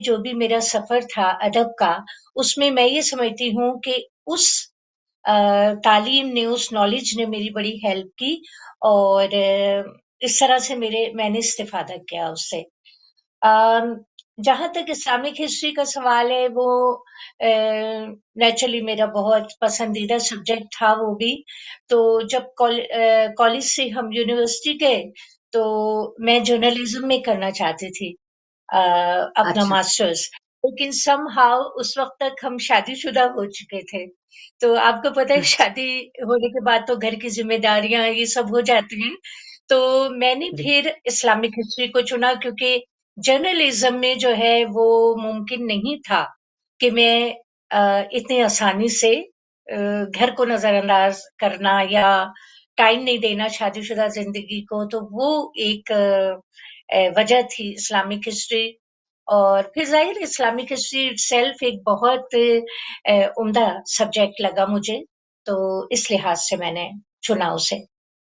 जो भी मेरा सफ़र था अदब का, उसमें मैं ये समझती हूँ कि उस अ, तालीम ने, उस नॉलेज ने मेरी बड़ी हेल्प की और इस तरह से मैंने इस्तिफ़ादा किया उससे। अम, जहाँ तक इस्लामिक हिस्ट्री का सवाल है वो नेचुरली मेरा बहुत पसंदीदा सब्जेक्ट था वो भी। तो जब कॉलेज से हम यूनिवर्सिटी गए तो मैं जर्नलिज्म में करना चाहती थी अपना अच्छा। मास्टर्स। लेकिन समहाउ उस वक़्त तक हम शादीशुदा हो चुके थे। तो आपको पता है अच्छा। शादी होने के बाद तो घर की ज़िम्मेदारियाँ ये सब हो जाती हैं। तो मैंने जी। फिर इस्लामिक हिस्ट्री को चुना क्योंकि जर्नलिज़्म में जो है वो मुमकिन नहीं था कि मैं इतनी आसानी से घर को नज़रअंदाज करना या टाइम नहीं देना शादीशुदा ज़िंदगी को, तो वो एक वजह थी इस्लामिक हिस्ट्री। और फिर ज़ाहिर है इस्लामिक हिस्ट्री इटसेल्फ एक बहुत उम्दा सब्जेक्ट लगा मुझे, तो इस लिहाज से मैंने चुना उसे।